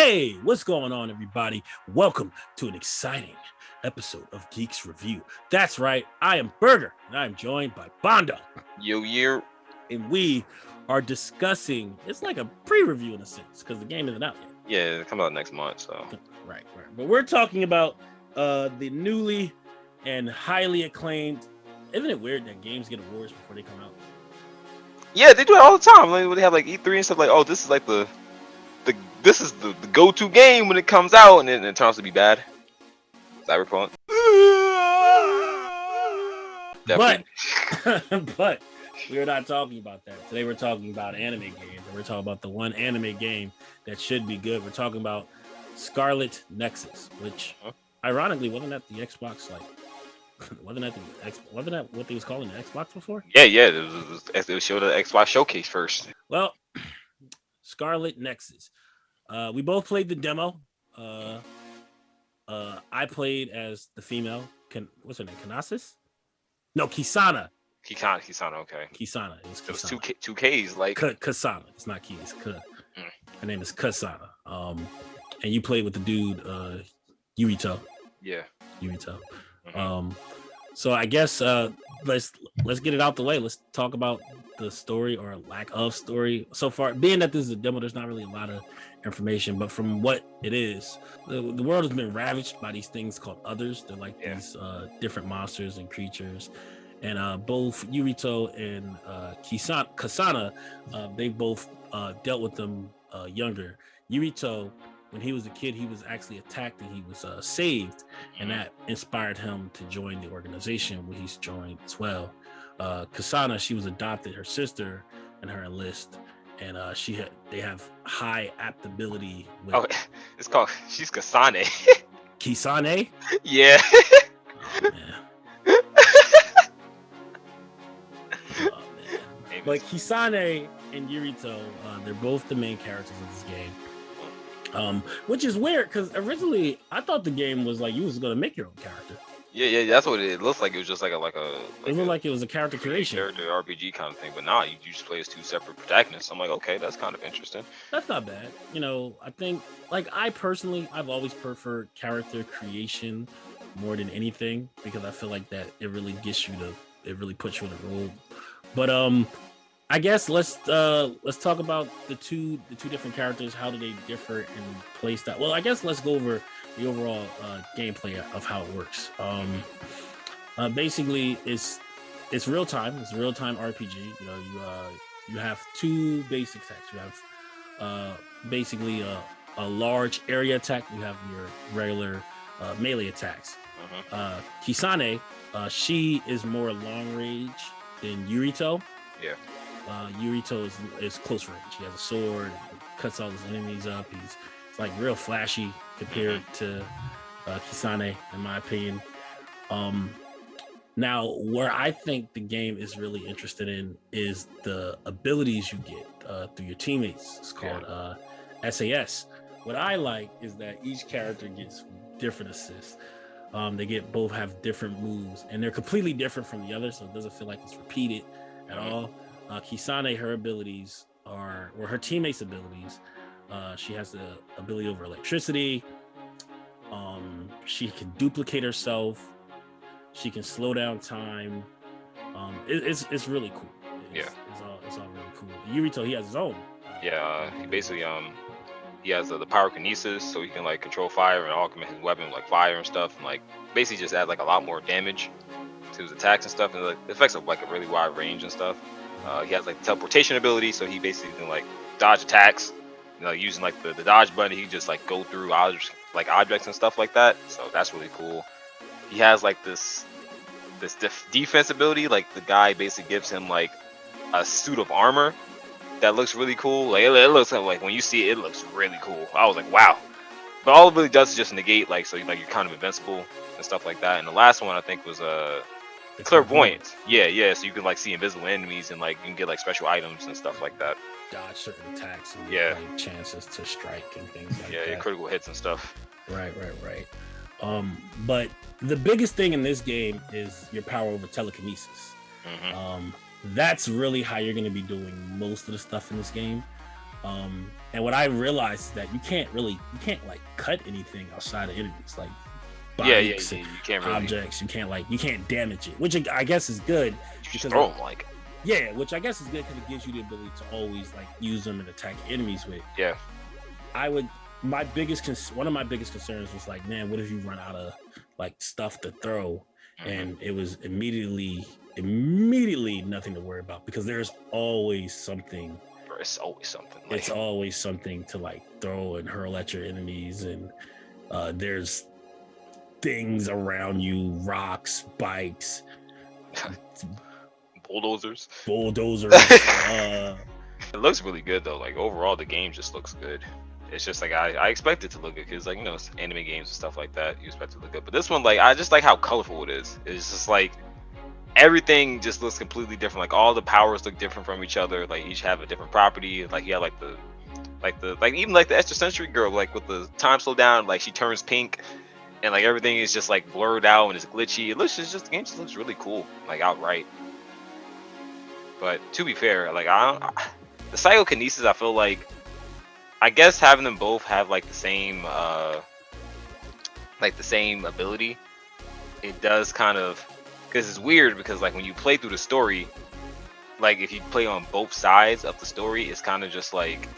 Hey, what's going on, everybody? Welcome to an exciting episode of Geekz Review. That's right, I am Burger, and I am joined by Bondo. Yo. And we are discussing, it's like a pre-review in a sense, because the game isn't out yet. Yeah, it comes out next month, so. Right. But we're talking about the newly and highly acclaimed, isn't it weird that games get awards before they come out? Yeah, they do it all the time. Like, when they have like E3 and stuff, like, oh, this is like the go-to game when it comes out, and then it turns out to be bad. Cyberpunk. But we're not talking about that. Today we're talking about anime games, and we're talking about the one anime game that should be good. We're talking about Scarlet Nexus, which ironically wasn't that the Xbox wasn't that what they was calling the Xbox before? Yeah. It was showed the Xbox showcase first. Well, Scarlet Nexus. We both played the demo. I played as the female. What's her name? Kanasis? No, Kisana. Kisana, okay. Kisana. It was two Ks, like Kasana. It's not Ki. It's Ka. Her name is Kasana. And you played with the dude Yurito. Yeah. Yurito. So I guess let's get it out the way. Let's talk about the story or lack of story so far. Being that this is a demo, there's not really a lot of information, but from what it is, the world has been ravaged by these things called others. They're like these different monsters and creatures. And both Yurito and Kasana, they both dealt with them younger. Yurito, when he was a kid, he was actually attacked and he was saved, and that inspired him to join the organization, where he's joined as well. Kasana, she was adopted. Her sister and her enlist, and they have high adaptability. It's called. She's Kasane. Kisane? Yeah. Oh, man. But Kisane and Yurito, they're both the main characters of this game. Which is weird, because originally I thought the game was like you was gonna make your own character. Yeah, that's what it looks like. It was just like it looked like it was a character creation, character RPG kind of thing. But nah, you just play as two separate protagonists. I'm like, okay, that's kind of interesting. That's not bad. I think, like, I've always preferred character creation more than anything, because I feel like that it really puts you in a role. But I guess let's talk about the two different characters. How do they differ in play style? Well, I guess let's go over the overall gameplay of how it works. Basically, it's real time. It's a real time RPG. You have two basic attacks. You have basically a large area attack. You have your regular melee attacks. Kisane, she is more long range than Yurito. Yeah. Yurito is close range. He has a sword, cuts all his enemies up. It's like real flashy compared to Kisane, in my opinion. Now, where I think the game is really interested in is the abilities you get through your teammates. It's called SAS. What I like is that each character gets different assists. They both have different moves, and they're completely different from the other, so it doesn't feel like it's repeated at all. Kisane, her abilities her teammates' abilities. She has the ability over electricity. She can duplicate herself. She can slow down time. It's really cool. It's all really cool. Yurito, he has his own. He basically he has the pyrokinesis, so he can like control fire and augment his weapon with like fire and stuff, and like basically just add like a lot more damage to his attacks and stuff, and like the effects of like a really wide range and stuff. He has like the teleportation ability, so he basically can like dodge attacks. Using like the dodge button, he just like go through objects and stuff like that. So that's really cool. He has like this defense ability. Like the guy basically gives him like a suit of armor that looks really cool. Like it looks like when you see it, it looks really cool. I was like, wow. But all it really does is just negate, like, so you're kind of invincible and stuff like that. And the last one I think was clairvoyance. Yeah. So you can like see invisible enemies, and like you can get like special items and stuff like that. Dodge certain attacks and like chances to strike and things like that. Yeah, critical hits and stuff. Right. But the biggest thing in this game is your power over telekinesis. That's really how you're going to be doing most of the stuff in this game. And what I realized is that you can't like cut anything outside of enemies, like bikes, You can't really. objects. You can't damage it, which I guess is good You because just throw them like. yeah, which I guess is good because it gives you the ability to always like use them and attack enemies with. Yeah. I would one of my biggest concerns was like, man, what if you run out of like stuff to throw? And it was immediately nothing to worry about because there's always something. It's always something. Like, It's always something to like throw and hurl at your enemies, and there's things around you, rocks, bikes, bulldozers. It It looks really good though. Like overall, the game just looks good. It's just like I expect it to look good because like it's anime games and stuff like that. You expect it to look good, but this one like I just like how colorful it is. It's just like everything just looks completely different. Like all the powers look different from each other. Like each have a different property. Like you have like even like the extra sensory girl, like with the time slow down, like she turns pink, and like everything is just like blurred out and it's glitchy. It's just the game just looks really cool, like outright. But to be fair, like the psychokinesis, I feel I guess having them both have like the same ability, it does kind of, because it's weird because like when you play through the story, like if you play on both sides of the story, it's kind of just like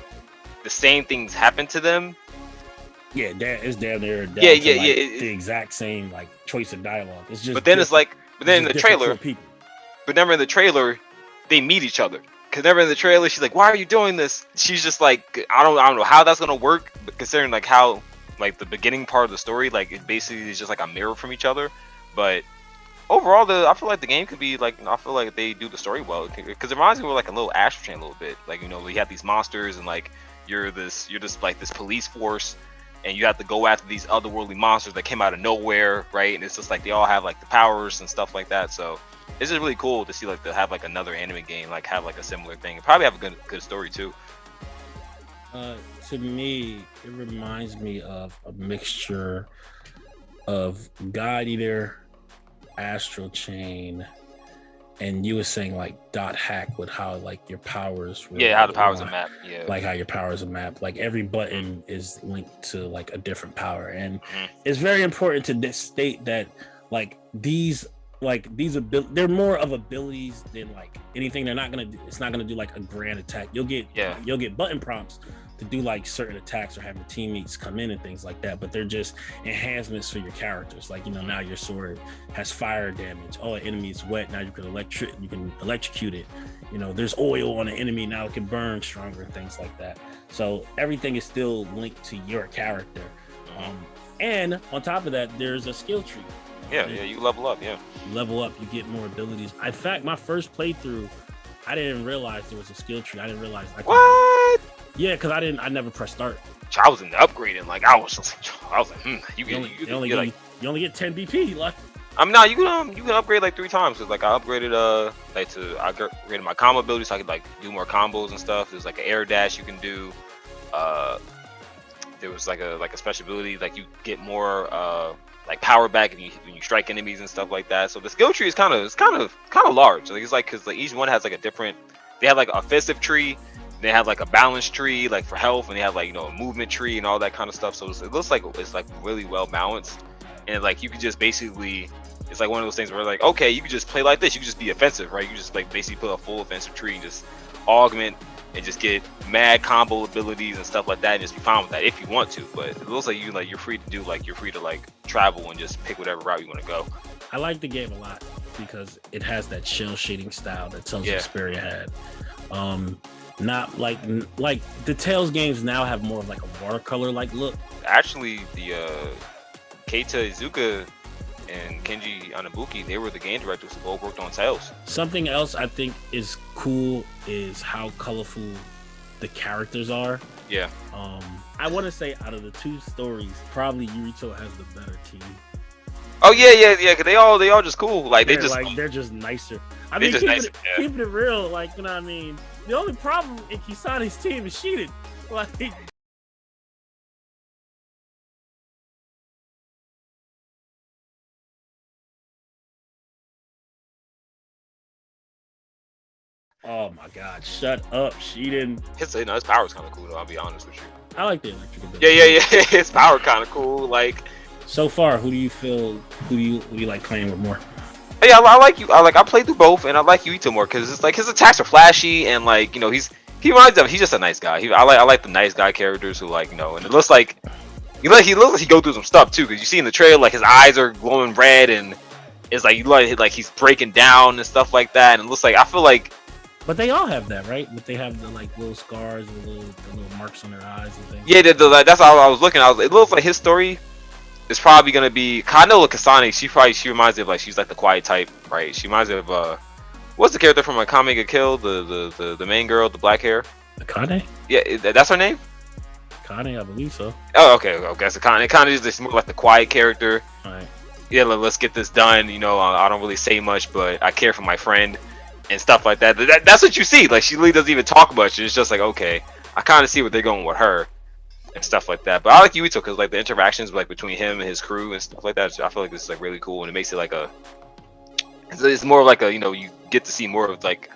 the same things happen to them. Yeah, it's down there. The exact same like choice of dialogue. It's just. But then it's like, but then in the trailer, people. But never in the trailer, they meet each other. Cause never in the trailer, she's like, "Why are you doing this?" She's just like, I don't know how that's gonna work, but considering like how like the beginning part of the story, like it basically is just like a mirror from each other. But overall, I feel like the game could be like, I feel like they do the story well because it reminds me of like a little Astral Chain a little bit. Like you have these monsters and like you're this like this police force, and you have to go after these otherworldly monsters that came out of nowhere, right? And it's just like they all have like the powers and stuff like that. So it's just really cool to see like to have like another anime game like have like a similar thing. And probably have a good story too. To me, it reminds me of a mixture of God Eater, Astral Chain, and you were saying like dot hack with how like your powers were, how the powers are mapped. Like how your powers are mapped. Like every button is linked to like a different power, and it's very important to state that like these they're more of abilities than like anything. It's not gonna do like a grand attack. You'll get button prompts to do like certain attacks or have your teammates come in and things like that, but they're just enhancements for your characters. Like now your sword has fire damage. Oh, an enemy is wet, now you can electrocute it. There's oil on an enemy, now it can burn stronger, things like that. So everything is still linked to your character. And on top of that, there's a skill tree. You level up. You level up, you get more abilities. In fact, my first playthrough, I didn't realize there was a skill tree. I didn't realize what. Yeah, because I never pressed start. I was in the upgrading. Like I was like, you only get 10 BP. Like no, you can upgrade like 3 times. Cause like I upgraded I upgraded my combo ability so I could like do more combos and stuff. There's like an air dash you can do. There was like a special ability like you get more like power back when you strike enemies and stuff like that. So the skill tree is kind of large. Like it's like because like each one has like a different. They have like an offensive tree. They have like a balance tree like for health, and they have like a movement tree and all that kind of stuff. So it looks like it's like really well balanced, and like you could just basically, it's like one of those things where like, okay, you could just play like this. You could just be offensive, right? You just like basically put a full offensive tree and just augment and just get mad combo abilities and stuff like that, and just be fine with that if you want to. But it looks like you're free to travel and just pick whatever route you want to go. I like the game a lot because it has that shell shading style that Tales of Vesperia had. Not like the Tales games now have more of like a watercolor like look. Actually, the Keita Izuka and Kenji Anabuki, they were the game directors who both worked on Tales. Something else I think is cool is how colorful the characters are. Yeah. I want to say out of the 2 stories, probably Yurito has the better team. Oh yeah, because they all just cool. Like they're just nicer. I mean, keeping it real, like you know what I mean. The only problem in Kisani's team is cheated. Like Oh my god, shut up. She didn't. His power's kind of cool though. I'll be honest with you. I like the electric ability. Yeah. His power kind of cool. Like so far, who do you like playing with more? yeah, I like you. I played through both, and I like Yuito more because it's like his attacks are flashy and like he reminds me of he's just a nice guy. I like the nice guy characters who like and it looks like he looks like he go through some stuff too because you see in the trailer like his eyes are glowing red and it's like he's breaking down and stuff like that and it looks like I feel like. But they all have that, right? But they have the like little scars and the little marks on their eyes and things. Yeah, that's how I was looking. It looks like his story is probably gonna be. I know Kasane. She reminds me of like she's like the quiet type, right? She reminds me of what's the character from Akame ga Kill? The main girl, the black hair. Akane? Yeah, that's her name. Akane, I believe so. Oh, okay. So Akane. Akane is just more like the quiet character. All right. Yeah, let's get this done. I don't really say much, but I care for my friend. And stuff like that. That's what you see. Like she really doesn't even talk much. It's just like okay, I kind of see what they're going with her and stuff like that. But I like Yuito because like the interactions like between him and his crew and stuff like that. I feel like this is like really cool and it makes it like it's more of like a you get to see more of like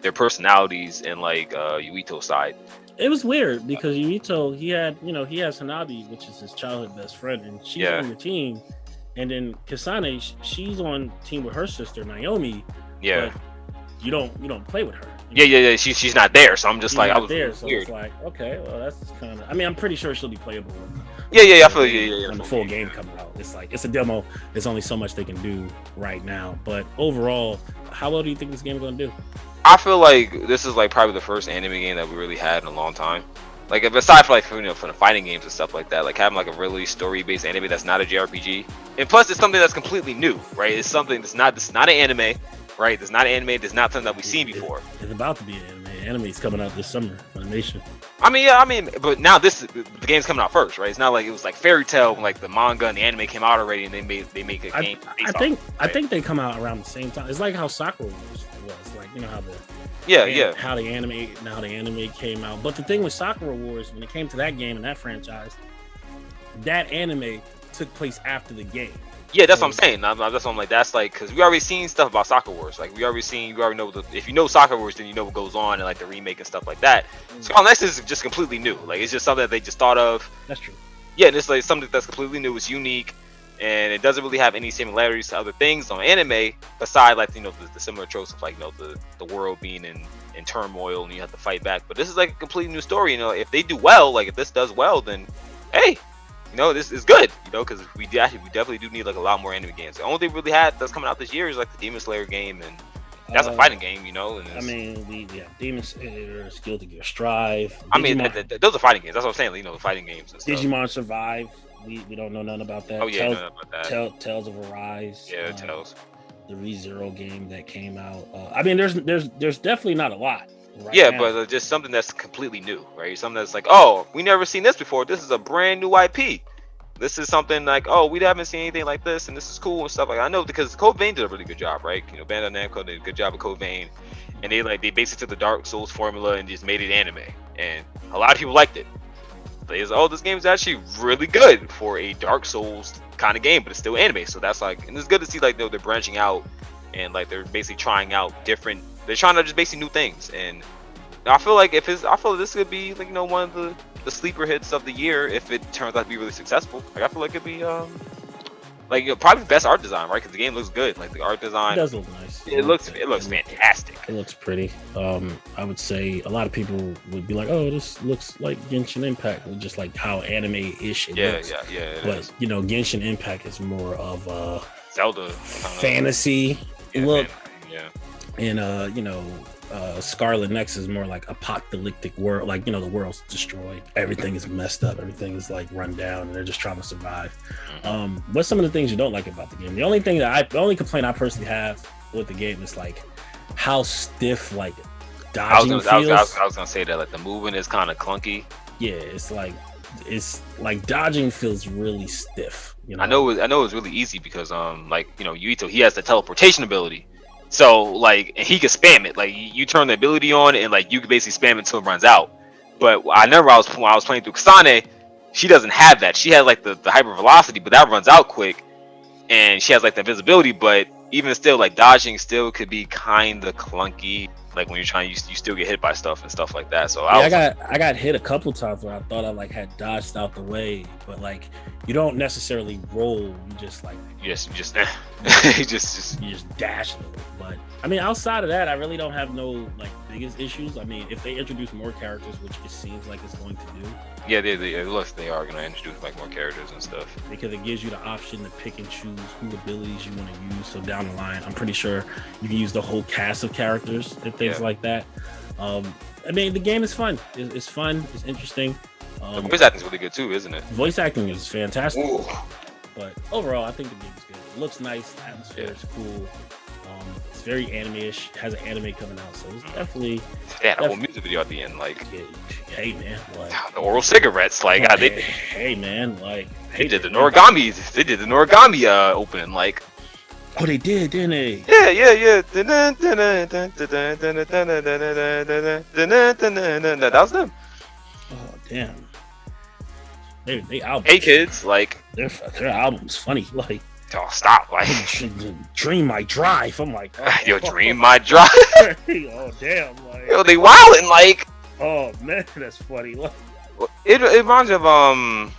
their personalities and like Yuito's side. It was weird because Yuito he has Hanabi, which is his childhood best friend, and she's on the team, and then Kasane she's on team with her sister Naomi. Yeah. But you don't play with her. Yeah. She's not there, so I'm just like I was there. So weird. It's like okay, well that's kind of. I mean, I'm pretty sure she'll be playable. Yeah. I feel when the full game comes out, it's like it's a demo. There's only so much they can do right now. But overall, how well do you think this game is going to do? I feel like this is like probably the first anime game that we really had in a long time. Like aside from like from the fighting games and stuff like that, like having like a really story-based anime that's not a JRPG, and plus it's something that's completely new, right? It's something that's not an anime. Right, there's not an anime. There's not something that we've seen before. It's about to be an anime. Anime's coming out this summer. Animation. I mean, but now the game's coming out first, right? It's not like it was like Fairy Tail when like the manga and the anime came out already, and they make a game. I think they come out around the same time. It's like how Sakura was like how how the anime came out. But the thing with Sakura Wars, when it came to that game and that franchise, that anime took place after the game. Yeah, that's what I'm saying. That's what I'm like. That's like because we already seen stuff about Sakura Wars. Like you already know if you know Sakura Wars, then you know what goes on and like the remake and stuff like that. Scarlet Nexus is just completely new. Like it's just something that they just thought of. That's true. Yeah, and it's like something that's completely new. It's unique, and it doesn't really have any similarities to other things on anime beside like the similar tropes of like the world being in turmoil and you have to fight back. But this is like a completely new story. If they do well, like if this does well, then hey. This is good, because we definitely do need like a lot more anime games. The only thing we really had that's coming out this year is like the Demon Slayer game, and that's a fighting game, And I mean, we have Demon Slayer, Skill to Gear Strive. I mean, those are fighting games. That's what I'm saying. The fighting games. And stuff. Digimon Survive. We don't know nothing about that. Oh yeah, nothing about that. Tales of Arise. Yeah, Tales. The ReZero game that came out. I mean, there's definitely not a lot. Right yeah, now. But just something that's completely new, right? Something that's like, oh, we never seen this before. This is a brand new IP. This is something like, oh, we haven't seen anything like this, and this is cool and stuff. Like I know because Code Vein did a really good job, right? Bandai Namco did a good job of Code Vein, and they basically took the Dark Souls formula and just made it anime, and a lot of people liked it. They was, oh, this game is actually really good for a Dark Souls kind of game, but it's still anime. So that's like, and it's good to see like they're branching out and like they're basically trying out different. They're trying to just basically new things, and I feel like this could be like one of the sleeper hits of the year if it turns out to be really successful. Like I feel like it'd be probably the best art design, right? Because the game looks good. Like the art design, it does look nice. It looks fantastic. It looks pretty. I would say a lot of people would be like, "Oh, this looks like Genshin Impact," just like how anime-ish it looks. Yeah. But Genshin Impact is more of a Zelda fantasy look. Yeah. And Scarlet Nexus is more like apocalyptic world, like the world's destroyed, everything is messed up, everything is like run down, and they're just trying to survive. What's some of the things you don't like about the game? The only complaint I personally have with the game is like how stiff like dodging feels. I was gonna say that like the movement is kind of clunky. Yeah, it's like dodging feels really stiff. I know it's really easy because Yuito, he has the teleportation ability. So like, and he can spam it. Like you turn the ability on, and like you can basically spam it until it runs out. But I remember when I was playing through Kasane, she doesn't have that. She has like the hyper velocity, but that runs out quick, and she has like the invisibility. But even still, like dodging still could be kind of clunky. like when you're trying, you still get hit by stuff and stuff like that. So yeah, I got hit a couple times where I thought I like had dodged out the way, but like you don't necessarily roll. You just like you just you just dash a little. But I mean, outside of that, I really don't have no like biggest issues. I mean, if they introduce more characters, which it seems like it's going to do. Yeah, they are gonna introduce like more characters and stuff. Because it gives you the option to pick and choose who abilities you want to use. So down the line, I'm pretty sure you can use the whole cast of characters and things like that. I mean, the game is fun. It's fun. It's interesting. The voice acting is really good too, isn't it? Voice acting is fantastic. Ooh. But overall, I think the game is good. It looks nice. The atmosphere is cool. It's very anime-ish. It has an anime coming out, so it's definitely. Yeah, the whole music video at the end, like. Hey man, like the oral cigarettes, like. Hey man, like. They did the Noragami. They did the Noragami opening, like. Oh, they did, didn't they? Yeah. That was them. Oh damn. They albums. Hey kids, like. Their album's funny, like. Oh, stop! Like, Dream My Drive. I'm like, oh, yo, Dream My Drive. Oh damn! Like, yo, they wildin' like. Oh man, that's funny. Like, it reminds me of I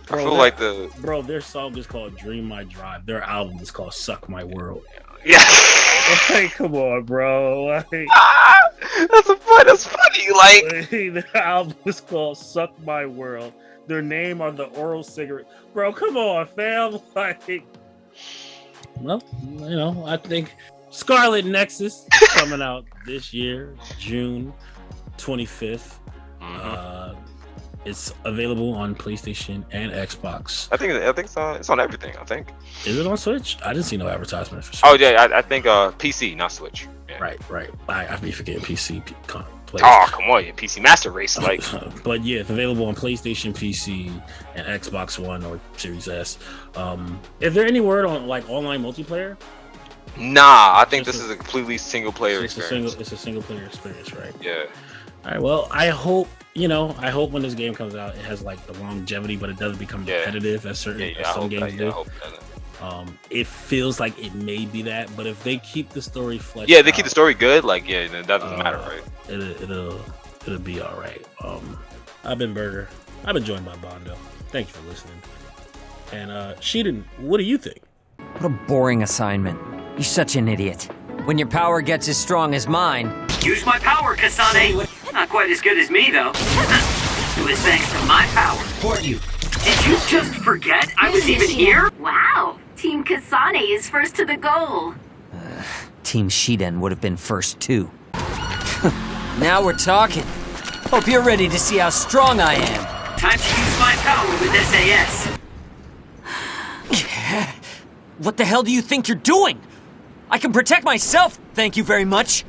feel like their song is called Dream My Drive. Their album is called Suck My World. Yeah. Like, come on, bro. Like, that's funny. Like, their album is called Suck My World. Their name are the oral cigarette. Bro, come on, fam. Like, well, you know, I think Scarlet Nexus is coming out this year, June 25th. It's available on PlayStation and Xbox. I think it's on everything. I think. Is it on Switch? I didn't see no advertisement for Switch. Oh yeah, I think PC, not Switch. Yeah. Right. I be forgetting PC. Oh come on, PC Master Race, like. But yeah, it's available on PlayStation, PC, and Xbox One or Series S. Is there any word on like online multiplayer? Nah, I think this is a completely single player experience. It's a single player experience, right? Yeah. All right. Well, I hope when this game comes out, it has like the longevity, but it doesn't become repetitive as some games do. It feels like it may be that, but if they keep the story fleshed they keep the story good, like then that doesn't matter, right? It'll be all right. I've been Burger. I've been joined by Bondo. Thank you for listening. And Sheedon, what do you think? What a boring assignment. You're such an idiot. When your power gets as strong as mine. Use my power, Kasane. Not quite as good as me, though. It was thanks to my power. Support you. Did you just forget I was even here? Wow. Team Kasane is first to the goal. Team Shiden would have been first, too. Now we're talking. Hope you're ready to see how strong I am. Time to use my power with SAS. What the hell do you think you're doing? I can protect myself, thank you very much.